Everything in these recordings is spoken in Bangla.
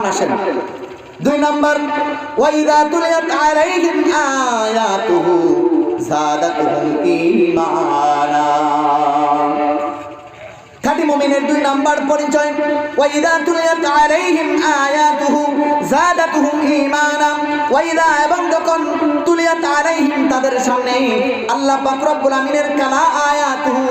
আসেন। 2 নাম্বার ওয়াইদা তুলিয়াত আলাইহিম আয়াতুহু যাদাতুহুম ঈমানা। খাঁটি মুমিনের 2 নাম্বার পরিচয় ওয়াইদা তুলিয়াত আলাইহিম আয়াতুহু যাদাতুহুম ঈমানা। ওয়াইদা এবং যখন তুলিয়াত আলাইহিম তাদের সামনে আল্লাহ পাক রব্বুল আমিনের আয়াতুহু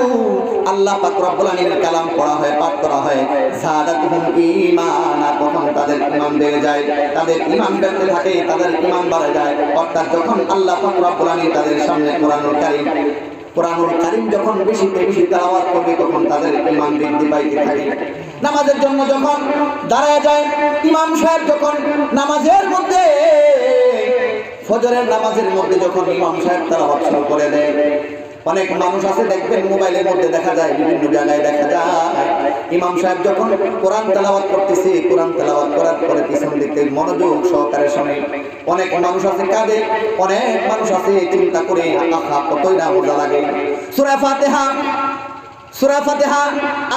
আল্লাহ পাক রব্বুল আমিনের কালাম পড়া হয়, পাঠ করা হয়, যাদাতুহুম ঈমানা, তখন তাদের ঈমান বেড়ে যায়, তাদের ঈমান বেড়ে থাকে, তাদের ঈমান বাড়ে যায়। অর্থাৎ যখন আল্লাহ পাক রব্বুল আমিন তাদের সামনে কোরআনুল কারীম যখন বেশি বেশি তেলাওয়াত করবে তখন তাদের ঈমান বৃদ্ধি পাইতে থাকে। নামাজের জন্য যখন দাঁড়ায় যায়, ইমাম সাহেব যখন নামাজের মধ্যে ফজরের নামাজের মধ্যে যখন ইমাম সাহেব তেলাওয়াত শুরু করে দেয়, অনেক মানুষ আছে দেখবেন মোবাইলের মধ্যে দেখা যায়, বিভিন্ন জায়গায় দেখা যায় ইমাম সাহেব যখন কোরআন তেলাওয়াত করতেছে, কোরআন তেলাওয়াত করার পরে পিছন দিকে মনোযোগ সহকারে শুনে। অনেক মানুষ আছে কাঁদে, অনেক মানুষ আছে চিন্তা করে, আহা কতই না মজা লাগে। সূরা ফাতিহা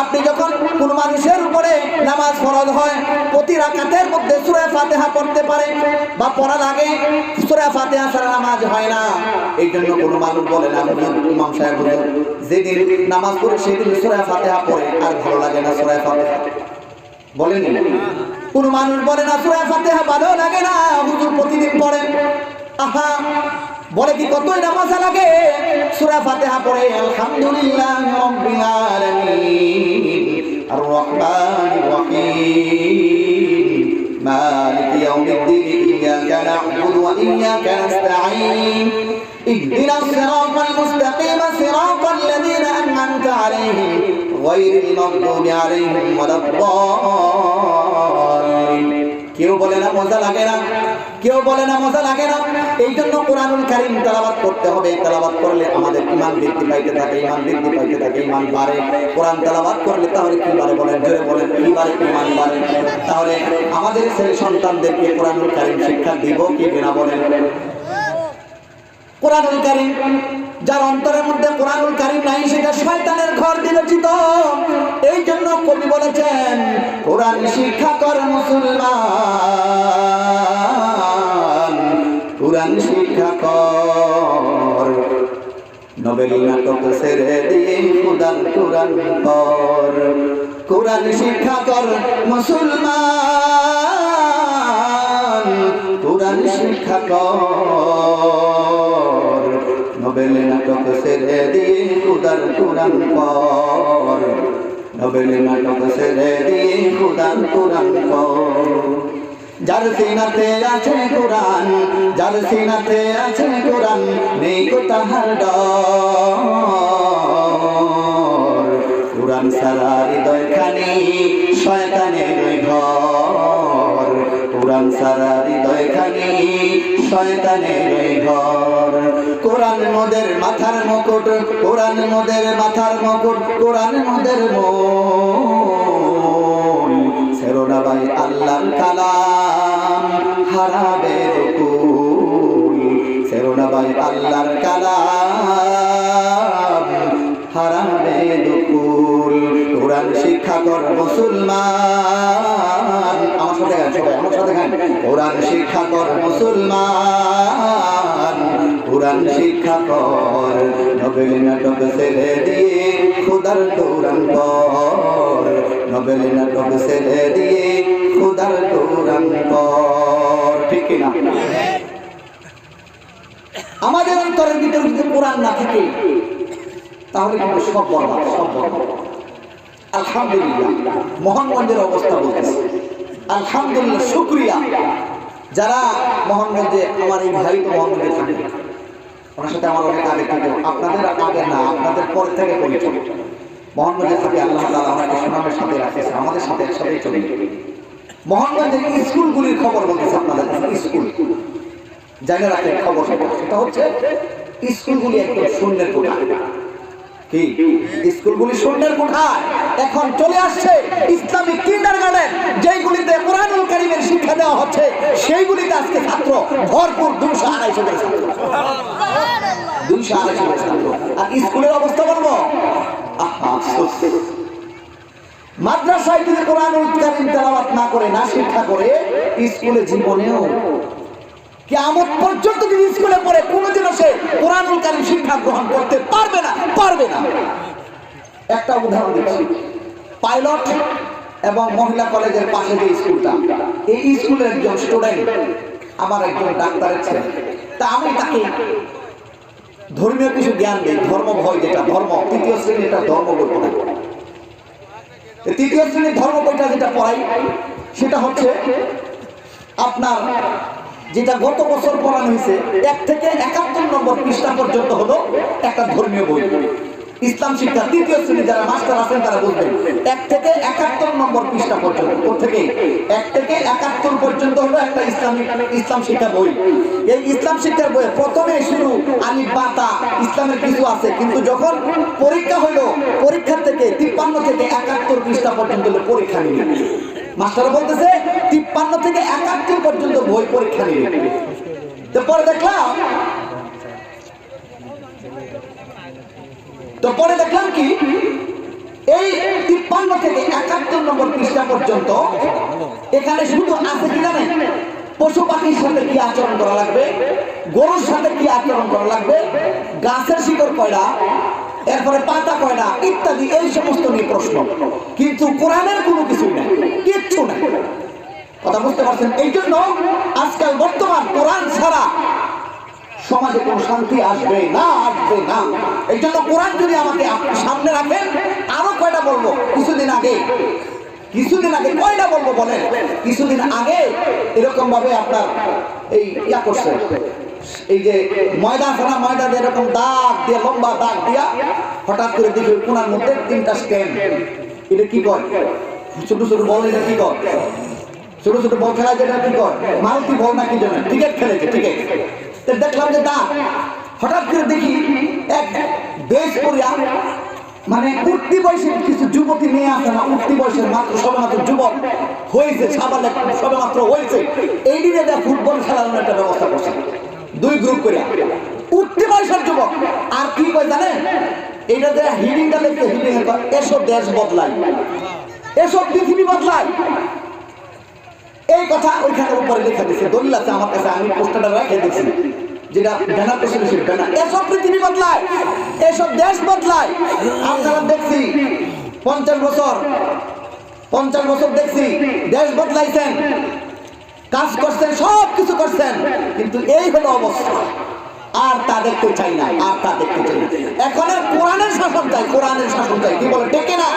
আপনি যখন কোন মানুষের উপরে নামাজ ফরজ হয়, প্রতি রাকাতের মধ্যে সূরা ফাতিহা পড়তে পারে বা পড়া লাগে। সূরা ফাতিহা ছাড়া নামাজ হয় না। এই জন্য কোন মানুষ বলে না, ইমাম সাহেব হুজুর যেদিন নামাজ পড়ে সেদিন সূরা ফাতিহা পড়ে আর ভালো লাগে না সূরা ফাতিহা। বলেন কোন মানুষ বলে না সূরা ফাতিহা ভালো লাগে না, হুজুর প্রতিদিন পড়েন। আহা বলে কি কতই নামাজ লাগে, সূরা ফাতিহা পড়ে আলহামদুলিল্লাহি রাব্বিল আলামিন আর রহমানির রহিম মালিকি ইয়াউমিদ্দিন ইয়াকা না'বুদু ওয়া ইয়াকা নাস্তাঈন ইহদিনাস সিরাতাল মুস্তাকিম সিরাতাল লাযীনা আন'আমতা আলাইহিম গায়রিল মাগদুবি আলাইহিম ওয়ালাদ-দাল্লিন। কেউ বলে না মজা লাগে না, কেউ বলে না মজা লাগে না। এই জন্য কোরআনুল কারীম তেলাওয়াত করতে হবে। তেলাওয়াত করলে আমাদের ঈমান বৃদ্ধি পাইতে থাকে, ঈমান বৃদ্ধি পাইতে থাকে, ঈমান বাড়ে। কোরআন তেলাওয়াত করলে তাহলে কি বাড়ে বলেন, জোরে বলেন, কি বাড়ে? ঈমান বাড়ে। তাহলে আমাদের ছেলে সন্তানদেরকে কোরআনুল কারীম শিক্ষা দিব কি না বলেন? কোরআনুল কারীম যার অন্তরের মধ্যে কোরআনুল কারীম নাই সেটা শয়তানের ঘর বিবেচিত। এই জন্য কবি বলেছেন কোরআন শিক্ষা কর মুসলমান, কোরআন শিক্ষা কর, নবেল নাটক ছেড়ে দিয়ে খুদার কোরআন পড়। কোরআন শিক্ষা কর মুসলমান, কোরআন শিক্ষা কর, নবেল নাটক ছেড়ে দিয়ে খুদার কোরআন পড়, নবেল নাটক ছেড়ে দিয়ে খুদার কোরআন পড়। যার সিনাতে আছে কোরআন, যার সিনাতে আছে কোরআন, নেই কো তাহার ডর। কোরআন ছাড়া হৃদয়খানি শয়তানের ঘর, কোরআন ছাড়া হৃদয়খানি শয়তানের ঘর। কোরআন মোদের মাথার মুকুট, কোরআন মোদের মাথার মুকুট, কোরআন মোদের মন। সেরোনা ভাই আল্লাহর কালাম হারাবে রকুল, সেরোনা ভাই আল্লাহর কালাম হারাবে রকুল। কোরআন শিক্ষা কর মুসলমান, আমার সাথে গান, সবাই আমার সাথে গান। কোরআন শিক্ষা কর মুসলমান, কোরআন শিক্ষা কর, নবেল নাটক ছেড়ে দিয়ে খুদার কোরআন পড়, নবেল নাটক ছেড়ে দিয়ে খুদার কোরআন পড়। ঠিক কিনা? আমাদের অন্তরের ভিতরে যদি কোরআন না থাকে তাহলে কিন্তু সব বরবাদ, সব বরবাদ। আলহামদুলিল্লাহ মোহনগঞ্জের অবস্থা বলতেছে, আলহামদুলিল্লাহ, শুকরিয়া। যারা মোহনগঞ্জে, আমার এই ভাই তো মোহনগঞ্জে থাকে, ওনার সাথে আমার অনেক আগে থাকে, আপনাদের আগে না আপনাদের পর থেকে পরিচয়। মোহনগঞ্জে থাকে, আল্লাহ তাআলা আমাকে সুনামের সাথে রাখেছে, আমাদের সাথে একসাথেই চলে। মোহনগঞ্জের স্কুলগুলির খবর বলতেছে আপনাদের, স্কুল জায়গা রাখে খবর, সেটা হচ্ছে স্কুলগুলি একদম শূন্যের কোঠা। কি স্কুলগুলি শূন্যের কোঠায় এখন চলে আসছে ইসলামিক কিন্ডারগার্টেন, যেইগুলিতে কোরআনুল কারীমের শিক্ষা দেওয়া হচ্ছে, সেইগুলিতে আজকে ছাত্র ভরপুর 200-250 করে ছাত্র, 200-250 করে ছাত্র। আর স্কুলের অবস্থা বলবো, আহা আফসোস। মাদ্রাসায় যদি কোরআনুল কারীম তেলাওয়াত না করে, না শিক্ষা করে, স্কুলে জীবনেও কিয়ামত পর্যন্ত যদি স্কুলে পড়ে কোনোদিনও সে কোরআনুল কারীম শিক্ষা গ্রহণ করতে পারবে না, পারবে না। একটা উদাহরণ দিচ্ছি, পাইলট এবং মহিলা কলেজের পাশে যে স্কুলটা, এই স্কুলের একজন স্টুডেন্ট আমার একজন ডাক্তারের ছেলে। তা আমি তাকে ধর্মীয় কিছু জ্ঞান দিই, ধর্ম ভয়, যেটা ধর্ম তৃতীয় শ্রেণীর একটা ধর্ম বই পড়াই। তৃতীয় শ্রেণীর ধর্ম বইটা যেটা পড়াই সেটা হচ্ছে আপনার যেটা গত বছর পড়ানো হয়েছে 1 থেকে 71 নম্বর পৃষ্ঠা পর্যন্ত হলো একটা ধর্মীয় বই, ইসলাম শিক্ষা তৃতীয় শ্রেণী যারা মাস্টার আছেন তারা বুঝবেন। 1 থেকে 71 নম্বর পৃষ্ঠা পর্যন্ত, ওর থেকে 1 থেকে 71 পর্যন্ত হলো একটা ইসলাম শিক্ষা বই। এই ইসলাম শিক্ষার বইয়ে প্রথমে শুরু আলিফ বা তা ইসলামের কিছু আছে, কিন্তু যখন পরীক্ষা হলো পরীক্ষা থেকে 53 থেকে 71 পৃষ্ঠা পর্যন্ত হলো পরীক্ষা নিয়ে। মাস্টার বলতেছে 53 থেকে 71 পর্যন্ত বই পরীক্ষা নিয়ে। তো পরে দেখলাম কি এই 53 থেকে 71 নম্বর পৃষ্ঠা পর্যন্ত এখানে শুধু আছে কি জানেন, পশু পাখির সাথে কি আচরণ করা লাগবে, গরুর সাথে কি আচরণ করা লাগবে, গাছের শিকড় কয়টা, এরপরে পাতা কয়টা ইত্যাদি, এই সমস্ত নিয়ে প্রশ্ন। কিন্তু কোরআনের কোনো কিছুই নাই, কিচ্ছু নাই। কথা বুঝতে পারছেন? এই জন্য আজকাল বর্তমান কোরআন ছাড়া সমাজে কোনো শান্তি আসবে না, আসবে না। এই জন্য কোরআন যদি আমাকে সামনে রাখেন, আরো কয়টা বলবো। কিছুদিন আগে কয়টা বলবো বলেন, কিছুদিন আগে এরকম ভাবে আপনার এই করছে, এই যে ময়দা ছাড়া ময়দা দিয়ে এরকম দাগ দিয়ে, লম্বা দাগ দিয়া, হঠাৎ করে দেখি কোনার মধ্যে 3টা স্ট্যান্ড। এটা কি কয়? ছোট ছোট বল, এটা কি কয়? ছোট ছোট বল খেলা যেটা কি কয়? মাল্টি বল নাকি যেন ক্রিকেট খেলেছে, ঠিক আছে। দেখলাম যে দাগ, হঠাৎ করে দেখি এক দেশ করিয়া, মানে উঠতি বয়সের কিছু যুবতী মেয়ে আছে না, উঠতি বয়সের মাত্র সবেমাত্র যুবক হয়েছে, সবেমাত্র হয়েছে, এই দিনে ফুটবল খেলার একটা ব্যবস্থা করছে 2 গ্রুপ করে, উঠতি বয়সের যুবক। আর কি কয় জানেন, এইটা যে হিডিংটা লেখছে, হিডিং এর এসব দেশ বদলায়, এসব পৃথিবী বদলায়, এই কথা ওইখানে উপরে লেখা দিচ্ছে। দলিল আছে আমার কাছে, আমি পোস্টারটা রেখে দিচ্ছি, যেটা ব্যানার করছিল সেই ব্যানার। এসব পৃথিবী বদলায়, এসব দেশ বদলায়। আপনারা দেখছি 50 বছর দেখছি দেশ বদলাইছেন, কাজ করছেন, সব কিছু করছেন, কিন্তু এই হলো অবস্থা। আর তা দেখতে চাই না, আর তা দেখতে চাই না। এখন কোরআনের শাসন চাই, কোরআনের শাসন চাই, কি বলে ঠিক না?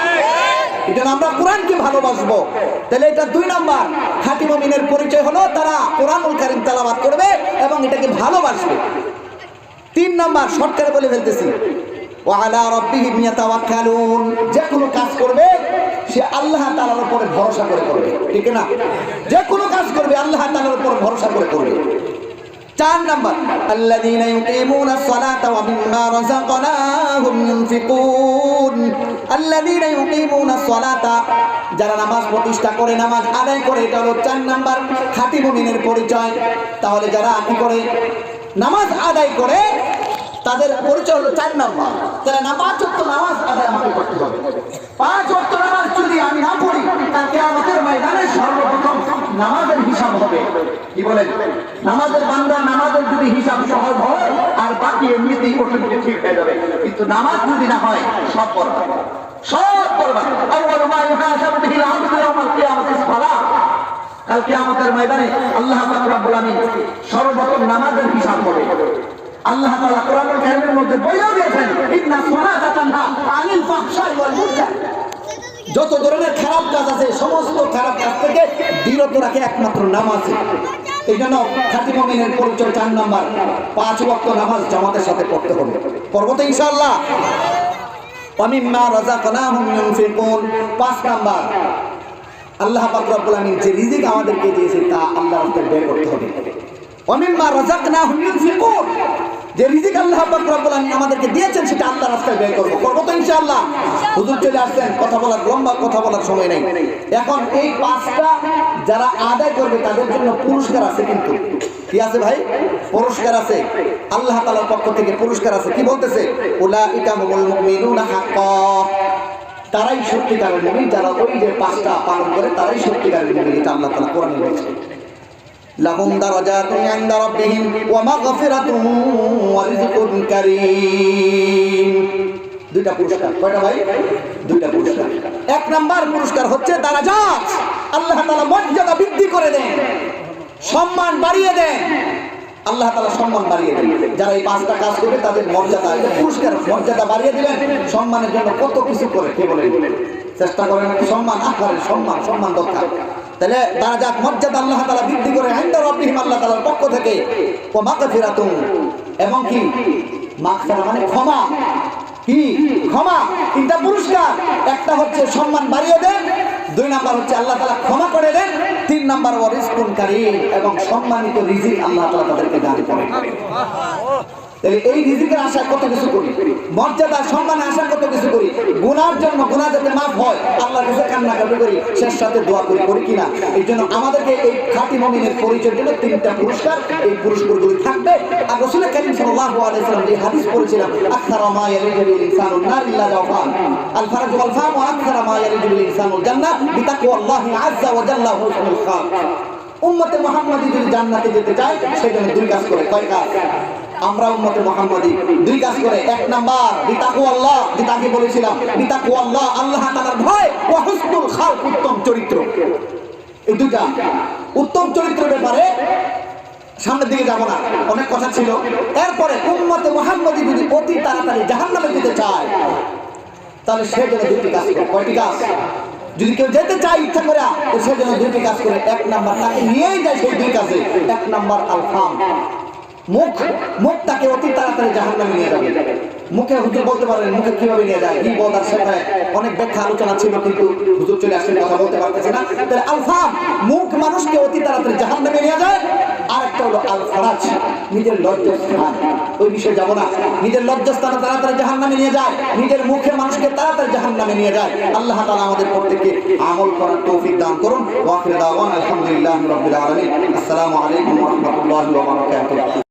এটা আমরা কোরআনকে ভালোবাসবো। তাহলে এটা 2 নাম্বার খাঁটি মুমিনের পরিচয় হলো তারা কোরআনুল কারীম তেলাওয়াত করবে এবং এটাকে ভালোবাসবে। 3 নাম্বার শর্টকাটে বলে ফেলতেছি, ওয়া আলা রাব্বিহিম ইয়াতাওয়াক্কালুন, যে কোনো কাজ করবে সে আল্লাহ তাআলার উপরে ভরসা করে করবে, ঠিক না? যে কোনো কাজ করবে আল্লাহ তাআলার উপর ভরসা করে করবে। 4 নাম্বার আল্লাযীনা ইউকিমুনাস সালাতা ওয়া মিম্মা রাযাকনাহুম ইউনফিকুন। আল্লাযীনা ইউকিমুনাস সালাতা, যারা নামাজ প্রতিষ্ঠা করে, নামাজ আদায় করে, এটা হলো 4 নাম্বার খাঁটি মুমিনের পরিচয়। তাহলে যারা কি করে, নামাজ আদায় করে, তাদের পরিচয় হলো 4 নাম্বার। তাহলে নামাজ আদায় আমাকে করতে হবে। 5 ওয়াক্ত নামাজ যদি আমি না পড়ি, তাহলে কিয়ামতের ময়দানে সর্বপ্রথম নামাজের হিসাব হবে। কি বলেন? নামাজের বান্দা, নামাজের যদি হিসাব সহজ হয় আর বাকি এমনিতেই অটোমেটিক ঠিক হয়ে যাবে, কিন্তু নামাজ যদি না হয় সব পড়বা, সব পড়বা। আউয়াল মা ইউহাসাবু বিহিল আবদু ইয়াউমাল কিয়ামাতিস সালাহ। কাল কিয়ামতের ময়দানে আল্লাহ পাক রব্বুল আমিন সর্বপ্রথম নামাজের হিসাব হবে। আল্লাহ তাআলা কোরআনুল কারীমের মধ্যে বলেও দিয়েছেন, ইন্নাস সালাতা তানহা আনিল ফাহশাই ওয়াল মুনকার। যত ধরনের খারাপ কাজ আছে, সমস্ত খারাপ কাজ থেকে বিরত রাখে একমাত্র নামাজ। এই জন্য খাঁটি মুমিনের পরিচয় 4 নাম্বার, 5 ওয়াক্ত নামাজ জামাতের সাথে পড়তে হবে। পড়ব তো ইনশাআল্লাহ। ওয়া মিম্মা রাযাকনাহুম ইউনফিকুন। 5 নাম্বার আল্লাহ পাক রব্বুল আমিন যে রিজিক আমাদেরকে দিয়েছে তা আল্লাহর রাস্তায় ব্যয় করতে হবে। ওয়া মিম্মা রাযাকনাহুম ইউনফিকুন, যে রিজিক আল্লাহ পাক রব্বুল আমিন আমাদেরকে দিয়েছেন সেটা আল্লাহর রাস্তায় ব্যয় করব। করব তো ইনশাআল্লাহ। হুজুর চলে আসছেন, কথা বলার লম্বা কথা বলার সময় নেই। এখন এই 5টা যারা আদায় করবে তাদের জন্য পুরস্কার আছে। কিন্তু কি আছে ভাই? পুরস্কার আছে, আল্লাহ তাআলার পক্ষ থেকে পুরস্কার আছে। কি বলতেছে? উলাইকা হুমুল মুমিনুনা হাক্কা, তারাই সত্যিকারের মুমিন, যারা ওই যে পাঁচটা পালন করে তারাই সত্যিকারের মুমিন। এটা আল্লাহ তাআলা কোরআনে বলেছেন। লাহুম দারাজাতুন ইনদা রাব্বিহিম ওয়া মাগফিরাতুন ওয়া রিজকুন কারীম। দুইটা পুরস্কার। কয়টা ভাই? দুইটা পুরস্কার। এক নাম্বার পুরস্কার হচ্ছে দারাজাত, আল্লাহ তাআলা মর্যাদা বৃদ্ধি করে দেন, সম্মান বাড়িয়ে দেন। আল্লাহ তাআলা সম্মান বাড়িয়ে দেন যারা এই পাঁচটা কাজ করবে তাদের মর্যাদা, পুরস্কার মর্যাদা বাড়িয়ে দিবেন। সম্মানের জন্য কত কিছু করে, কে বলে চেষ্টা করেন সম্মান আকারের সম্মান, সম্মান দরকার। তাহলে দারাজাত মর্যাদা আল্লাহ তাআলা বৃদ্ধি করে ইনদা রাব্বিহিম, আল্লাহ তাআলার পক্ষ থেকে, ওয়া মাগফিরাতুন, এবং কি মাগফিরা মানে ক্ষমা, কি ক্ষমা। তিনটা পুরস্কার। একটা হচ্ছে সম্মান বাড়িয়ে দেন, দুই নাম্বার হচ্ছে আল্লাহ তাআলা ক্ষমা করে দেন, তিন নাম্বার ওয়া রিজকুন কারীম, এবং সম্মানিত রিজিক আল্লাহ তাআলা তাদেরকে দান করেন। তাহলে এই রিজিকের আশায় কত কিছু করি, মর্যাদা সম্মানের আশায় কত কিছু করি, গুনার জন্য গুনাহ যাতে মাফ হয় আল্লাহর কাছে কান্নাকাটি করি, শেষ সাথে দোয়া করি, করি কিনা? এই জন্য আমাদেরকে এই খাঁটি মুমিনের পরিচয়ের জন্য তিনটা পুরস্কার, এই পুরস্কারগুলো থাকবে। আর রাসূল কারীম সাল্লাল্লাহু আলাইহি ওয়াসাল্লাম এই হাদিস পড়েছিলাম, আকসারা মা ইয়ালিজুল ইনসানুন নার ইল্লা জাওফান আল ফারজ ওয়াল ফাম, ওয়া আকসারা মা ইয়ালিজুল ইনসানুল জান্নাহ বিতাকওয়াল্লাহি আযজা ওয়া জাল্লা ওয়া হুসনুল খাক। উম্মতে মুহাম্মাদি যদি জান্নাতে যেতে চায় সেজন্য দুই কাজ করে। কয় কাজ? আমরা উম্মতে মুহাম্মাদি দুই কাজ করে। এক নাম্বার বিতাকওয়াল্লাহ, যেটা আগে বলেছিলাম, বিতাকওয়াল্লাহ আল্লাহ তাআলার ভয়, ওয়া হুসনুল খালক উত্তম চরিত্র। এই দুইটা উত্তম চরিত্রের ব্যাপারে সামনের দিকে যাব না, অনেক কথা ছিল। এরপরে উম্মতে মুহাম্মাদি যদি অতি তাড়াতাড়ি জাহান্নামে যেতে চায় তাহলে সেজন্য দুটি কাজ করে। কয়টি কাজ? যদি কেউ যেতে চায় ইচ্ছা করে তো সেজন্য দুটি কাজ করে। এক নাম্বার তাকে নিয়েই যায় সেই দুই কাজে। এক নাম্বার আল ফাম, মুখটাকে অতি তাড়াতাড়ি জাহান্নামে নিয়ে যাবে। মুখে হুজুর বলতে পারেন মুখে কিভাবে নিয়ে যায়, কি বলার সেখানে অনেক ব্যাখ্যা আলোচনা ছিল, কিন্তু হুজুর চলে আসলে কথা বলতে পারতেছে না। তাহলে আল ফাম, মুখ মানুষকে অতি তাড়াতাড়ি জাহান্নামে নিয়ে যায়। আর একটা হলো আল ফারাজ, নিজের লজ্জাস্থান, ওই বিষয়ে যাব না। নিজের লজ্জাস্থানে তাড়াতাড়ি জাহান্নামে নিয়ে যায়, নিজের মুখে মানুষকে তাড়াতাড়ি জাহান্নামে নিয়ে যায়। আল্লাহ তাআলা আমাদের প্রত্যেককে আমল করার তৌফিক দান করুন। ওয়া আখিরু দাওয়ানা আলহামদুলিল্লাহি রাব্বিল আলামিন। আসসালামু আলাইকুম ওয়া রাহমাতুল্লাহি ওয়া বারাকাতুহু।